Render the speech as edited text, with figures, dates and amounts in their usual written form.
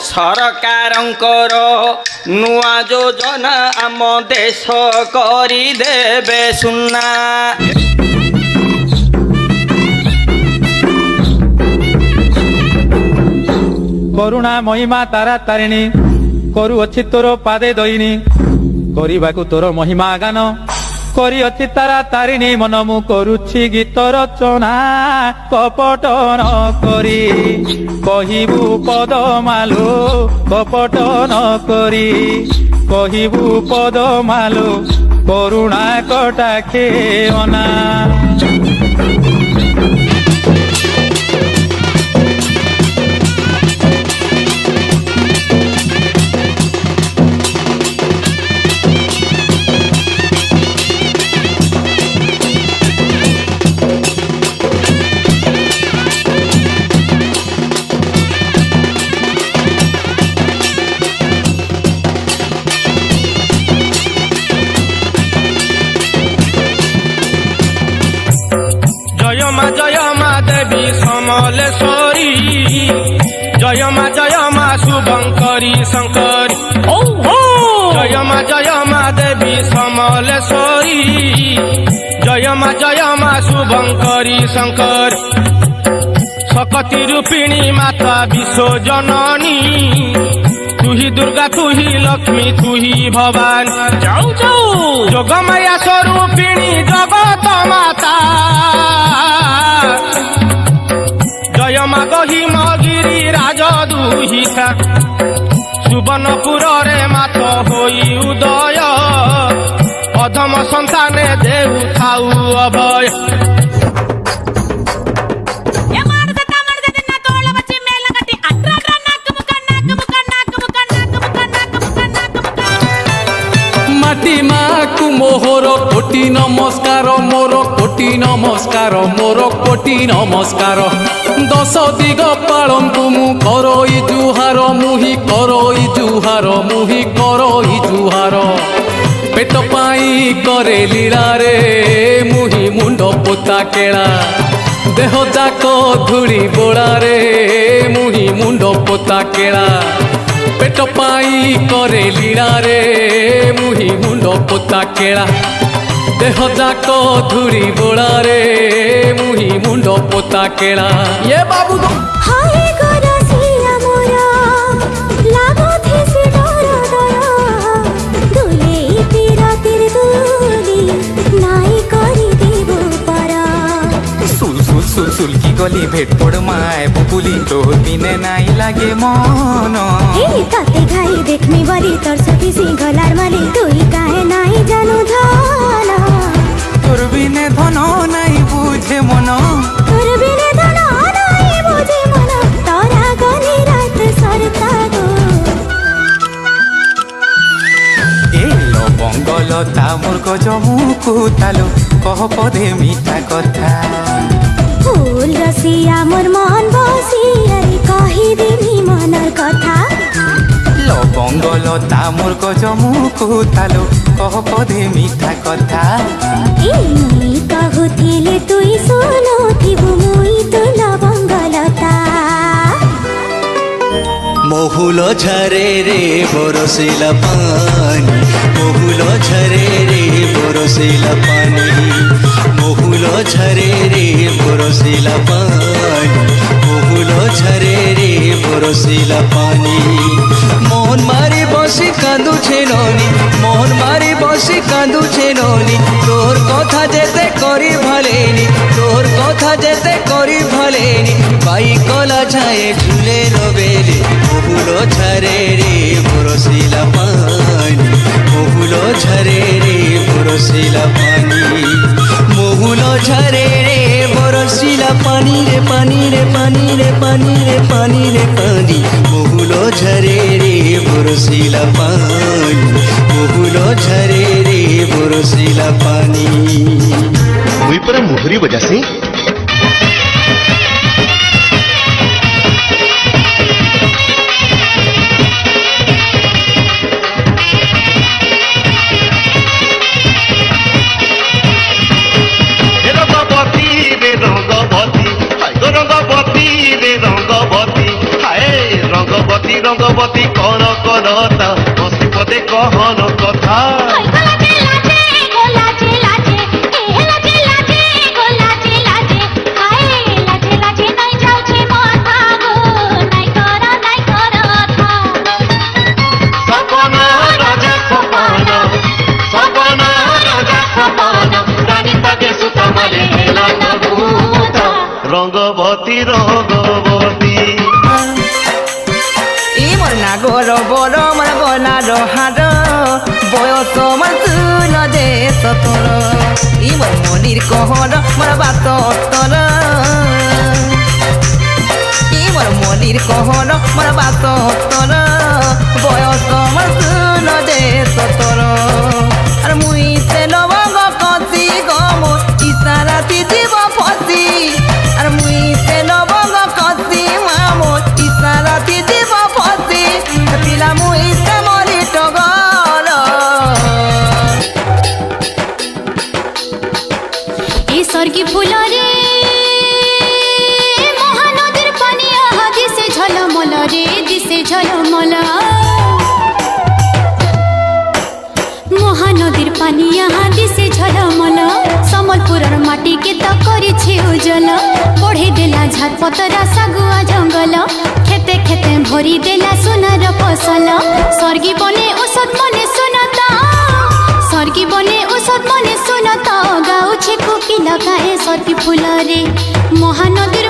ସରକାରଙ୍କର ନୂଆ ଯୋଜନା ଆମ ଦେଶ କରିଦେବେ ସୁନା। କରୁଣା ମହିମା ତାରା ତାରିଣୀ କରୁଅଛି ତୋର ପାଦେ ଦଇନି କରିବାକୁ ତୋର ମହିମା ଗାନ କରିଅଛି ତାରା ତାରିଣୀ ମନ ମୁଁ କରୁଛି ଗୀତ ରଚନା କପଟ ନ କରି କହିବୁ ପଦମାଲୋ କପଟ ନ କରି କହିବୁ ପଦମାଲୋ କରୁଣା କଟାକ୍ଷେ ଅନା। জয় মা দেবী সমলেশ্বরী জয় মা শুভঙ্করী শঙ্করী জয় মা দেবী সমলেশ্বরী জয় মা শুভঙ্করী শঙ্কর শক্তি রূপিণী মাতা বিশ্বজননী তুহি দুর্গা তুহি লক্ষ্মী তুহি ভবানী যাও যাও যোগমায়া স্বরূপিণী জগত মাতা জয় মা গহিমগিরি রাজ দুহিতা সুবর্ণপুরে মাত হই উদয় অধম সন্তানে দেউ থাউ অভয়। মাটি মাকু মোহর কোটি নমস্কার মোর কোটি নমস্কার মোর কোটি নমস্কার দশ দিগ পালন্তু মু করই জুহার মুহি করই জুহার মুহি করই জুহার পেট পাই করে লীলা রে মুহি মুন্ড পোতা কেলা দেহ যাক ধুড়ি বোড়া রে মুহি মুন্ড পোতা কেলা পেট পাই করে লীলা রে মুহি মুন্ড পোতা কেলা দেহ যাক ধুড়ি বোড়া রে মুহি মুন্ড পোতা কেলা। এ বাবু সুলকি গলি ভেট পড় মায় বুকুলি তোর বিনে নাই লাগে মন তাতে ঘাই দেখমি বলি তোর সখী সিংহলার মালি তুই কাহে নাই জানু ধন তোর বিনে ধন নাই বুঝে মন তোর বিনে ধন নাই বুঝে মন তোরা গনি রাত সরতা গো এলো বঙ্গলতা মোর গজমুকু তালো কহ পদে মিঠা কথা ফুল রসিয়া মোর মন বসিয়ারে কহি দিবি মনর কথা লবঙ্গলতা মোর গজমুকু তালো কহ পদে মিঠা কথা মুই কহুଥିଲେ তুই শুনুথিবু মুই তো লবঙ্গলতা মহুল ঝরে রে বরসিলা পানি মহুল ঝরে রে বরসিলা পানি মহুল ঝরে রে বরসিলা পানি মহুল ঝরে রে বরসিলা পানি মোহন মারি বসি কাঁদুছে ননি মোহন মারি বসি কাঁদুছে ননি তোর কথা যেতে করি ভালেনি তোর কথা যেতে করি ভালেনি পাই কলা ছায়ে ঝুলে রবেলে মহুল ঝরে রে বরসিলা পানি মহুল ঝরে রে বরসিলা পানি মহুল ঝরে রে বরসিলা পানি রে পানি রে পানি রে পানি রে পানি রে পানি মহুল ঝরে রে বরসিলা পানি মহুল ঝরে রে বরসিলা পানি। মুই পরে মুহুরি বজাসি রঙ্গবতী রঙ্গবতী কণ কনতা বসি পদে কহন কথা সপন রাজা সপন সপন রাজা সপন রানী পাগে সুতমালে হেলা নভূত রঙ্গবতী রঙ্গবতী মোর নাগর বড় মোর গলার হার বয়স মোর তুল দেশ তোর মোর মনির কহর মোর বাত তোর মোর মনির কহর মোর বাত তোর বয়স মোর তুল দেশ তোর আর মুই সে লবঙ্গ কষি গম ইশারাতি দিব ফসি আর মুই সে লবঙ্গ কষি মামো ইশারাতি দিব ফসি পিলা মুই সে মরি টগর এ স্বর্গী ফুলরে মহানদীর পানি আহা দিশে ঝলমল রে দিশে ঝলমল মহানদীর পানি আহা দিশে ঝলমল সম্বলপুরর মাটি কে তো করিছে উজ্জ্বল বঢ়ি দেলা ঝাত পতরা সাগুয়া জঙ্গল খেতে খেতে ভরি দেলা সোনার ফসল স্বর্গী বনে ঔষধ মনে সুনতা স্বর্গী বনে ঔষধ মনে সুনতা গাউছে কোকিল গায়ে স্বর্গী ফুলরে মহানদীর